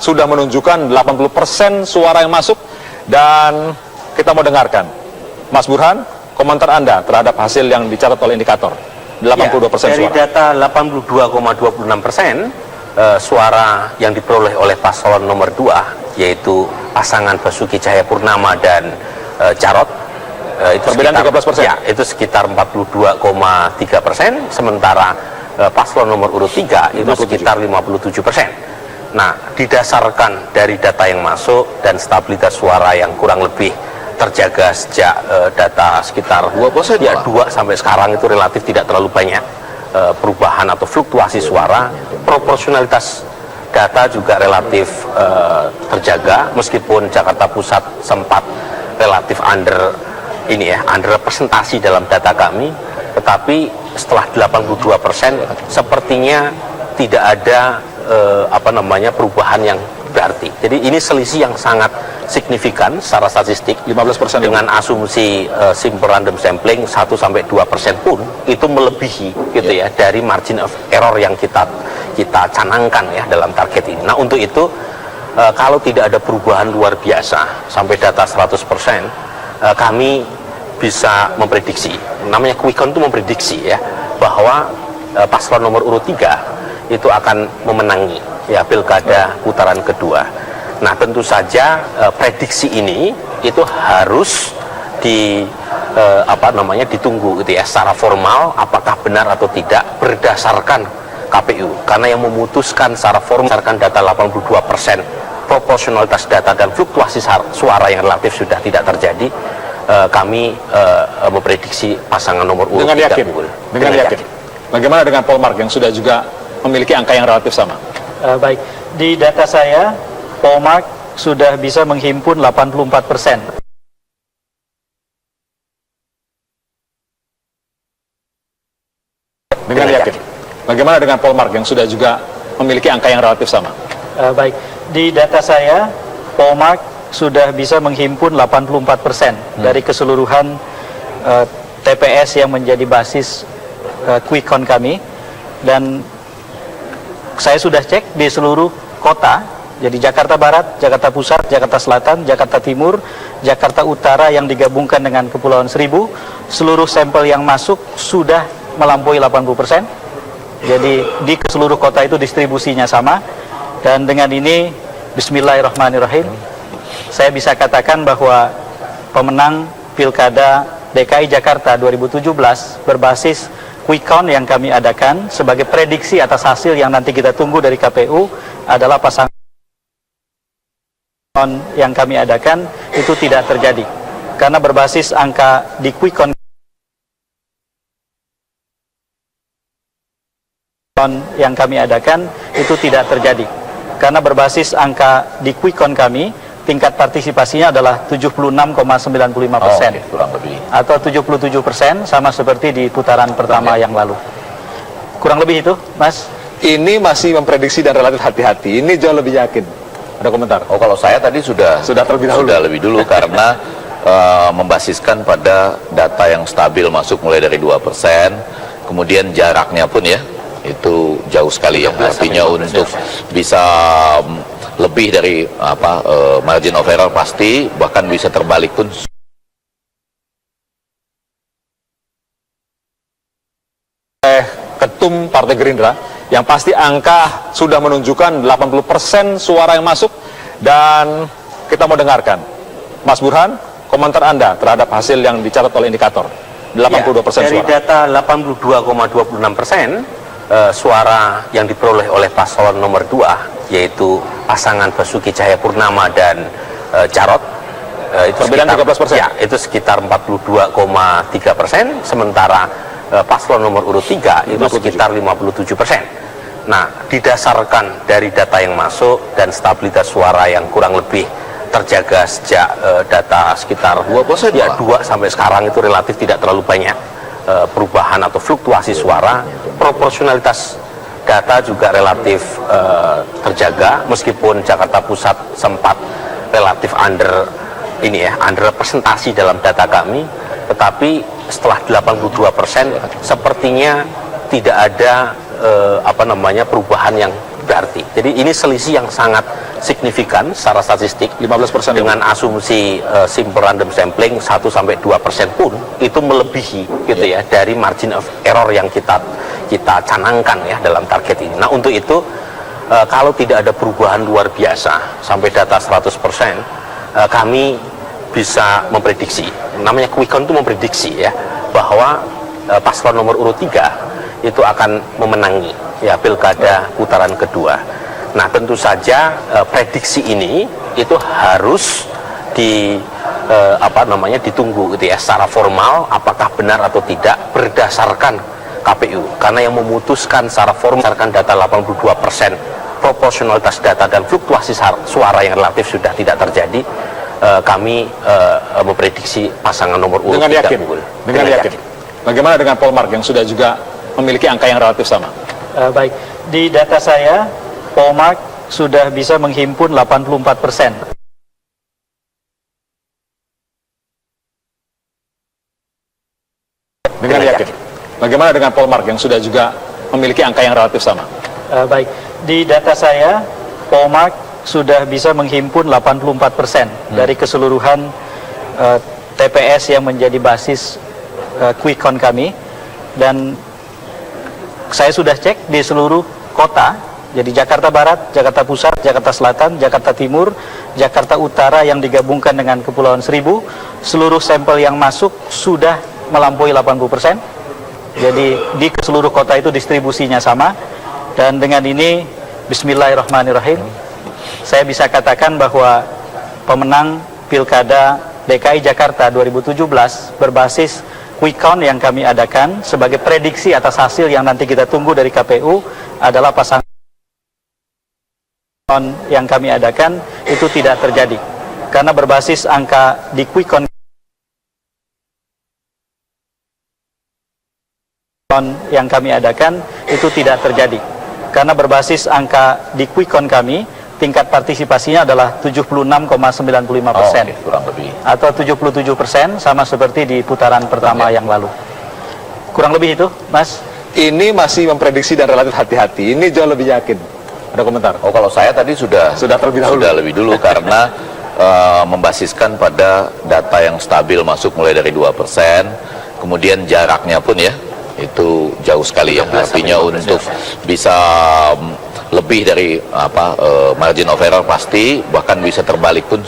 sudah menunjukkan 80% suara yang masuk, dan kita mau dengarkan Mas Burhan, komentar Anda terhadap hasil yang dicatat oleh indikator 82% dari suara. data 82,26% suara yang diperoleh oleh paslon nomor 2, yaitu pasangan Basuki Cahayapurnama dan Jarot, itu perbedaan 13%. Ya, itu sekitar 42,3%, sementara paslon nomor urut 3 itu sekitar 57%. Nah, didasarkan dari data yang masuk dan stabilitas suara yang kurang lebih terjaga sejak data sekitar 2% ya 2 sampai sekarang, itu relatif tidak terlalu banyak perubahan atau fluktuasi suara. Proporsionalitas data juga relatif terjaga, meskipun Jakarta Pusat sempat relatif under representasi dalam data kami, tetapi setelah 82% sepertinya tidak ada perubahan yang berarti. Jadi ini selisih yang sangat signifikan secara statistik. 15% dengan asumsi simple random sampling 1-2% pun itu melebihi gitu ya dari margin of error yang kita canangkan ya dalam target ini. Nah, untuk itu kalau tidak ada perubahan luar biasa sampai data 100%, kami bisa memprediksi, namanya quick count itu memprediksi ya, bahwa paslon nomor urut 3 itu akan memenangi ya pilkada putaran kedua. Nah, tentu saja prediksi ini itu harus ditunggu gitu ya secara formal, apakah benar atau tidak berdasarkan KPU, karena yang memutuskan secara formal berdasarkan data 82%, proporsionalitas data dan fluktuasi suara yang relatif sudah tidak terjadi. Kami memprediksi pasangan nomor urut dengan yakin. Dengan yakin. Bagaimana dengan Polmark yang sudah juga memiliki angka yang relatif sama? Baik, di data saya Polmark sudah bisa menghimpun 84%. Dengan yakin. Bagaimana dengan Polmark yang sudah juga memiliki angka yang relatif sama? Baik, di data saya Polmark sudah bisa menghimpun 84% dari keseluruhan TPS yang menjadi basis quick count kami, dan saya sudah cek di seluruh kota, jadi Jakarta Barat, Jakarta Pusat, Jakarta Selatan, Jakarta Timur, Jakarta Utara yang digabungkan dengan Kepulauan Seribu, seluruh sampel yang masuk sudah melampaui 80%. Jadi di seluruh kota itu distribusinya sama, dan dengan ini Bismillahirrahmanirrahim, saya bisa katakan bahwa pemenang Pilkada DKI Jakarta 2017 berbasis quick count yang kami adakan sebagai prediksi atas hasil yang nanti kita tunggu dari KPU adalah pasangan yang kami adakan itu tidak terjadi, karena berbasis angka di quick count yang kami adakan itu tidak terjadi, karena berbasis angka di quick count kami tingkat partisipasinya adalah 76,95%, kurang lebih, atau 77% sama seperti di putaran pertama yang lalu. Kurang lebih itu, Mas. Ini masih memprediksi dan relatif hati-hati. Ini jauh lebih yakin. Ada komentar? Oh, kalau saya tadi sudah terlebih dahulu. Sudah lebih dulu karena membasiskan pada data yang stabil masuk mulai dari 2%, kemudian jaraknya pun ya itu jauh sekali ya. Artinya untuk bisa lebih dari margin of error pasti, bahkan bisa terbalik pun. Ketum Partai Gerindra, yang pasti angka sudah menunjukkan 80% suara yang masuk, dan kita mau dengarkan Mas Burhan, komentar Anda terhadap hasil yang dicatat oleh indikator 82% dari suara. data 82,26%, suara yang diperoleh oleh paslon nomor 2, yaitu pasangan Basuki Cahayapurnama dan Jarot, itu perbedaan 13%. Ya, itu sekitar 42,3%, sementara paslon nomor urut 3 itu sekitar 57%. Nah, didasarkan dari data yang masuk dan stabilitas suara yang kurang lebih terjaga sejak data sekitar 2% ya 2 sampai sekarang, itu relatif tidak terlalu banyak perubahan atau fluktuasi suara. Proporsionalitas data juga relatif terjaga, meskipun Jakarta Pusat sempat relatif under representasi dalam data kami, tetapi setelah 82% sepertinya tidak ada apa namanya perubahan yang berarti. Jadi ini selisih yang sangat signifikan secara statistik 15% dengan asumsi simple random sampling 1-2% pun itu melebihi gitu ya dari margin of error yang kita canangkan ya dalam target ini. Nah, untuk itu kalau tidak ada perubahan luar biasa sampai data 100%, kami bisa memprediksi, namanya quick count itu memprediksi ya, bahwa paslon nomor urut 3 itu akan memenangi ya pilkada putaran kedua. Nah, tentu saja prediksi ini itu harus ditunggu gitu ya secara formal apakah benar atau tidak berdasarkan KPU, karena yang memutuskan secara formal berdasarkan data 82% proporsionalitas data dan fluktuasi suara yang relatif sudah tidak terjadi. Kami memprediksi pasangan nomor urut dengan 3 yakin. unggul. Dengan yakin. Bagaimana dengan Polmark yang sudah juga memiliki angka yang relatif sama? Baik, di data saya, Polmark sudah bisa menghimpun 84%. Dengan yakin. Bagaimana dengan Polmark yang sudah juga memiliki angka yang relatif sama? Baik, di data saya, Polmark sudah bisa menghimpun 84% dari keseluruhan TPS yang menjadi basis quick count kami, dan saya sudah cek di seluruh kota, jadi Jakarta Barat, Jakarta Pusat, Jakarta Selatan, Jakarta Timur, Jakarta Utara yang digabungkan dengan Kepulauan Seribu, seluruh sampel yang masuk sudah melampaui 80%. Jadi di seluruh kota itu distribusinya sama, dan dengan ini Bismillahirrahmanirrahim, saya bisa katakan bahwa pemenang Pilkada DKI Jakarta 2017 berbasis quick count yang kami adakan sebagai prediksi atas hasil yang nanti kita tunggu dari KPU adalah pasangan yang kami adakan itu tidak terjadi, karena berbasis angka di quick count yang kami adakan itu tidak terjadi, karena berbasis angka di quick count kami tingkat partisipasinya adalah 76,95%, kurang lebih. atau 77% sama seperti di putaran pertama yang lalu. Kurang lebih itu, Mas. Ini masih memprediksi dan relatif hati-hati. Ini jauh lebih yakin. Ada komentar? Oh, kalau saya tadi sudah terlebih dahulu. Sudah lebih dulu karena membasiskan pada data yang stabil masuk mulai dari 2%, kemudian jaraknya pun ya itu jauh sekali ya. Artinya untuk bisa lebih dari margin of error pasti, bahkan bisa terbalik pun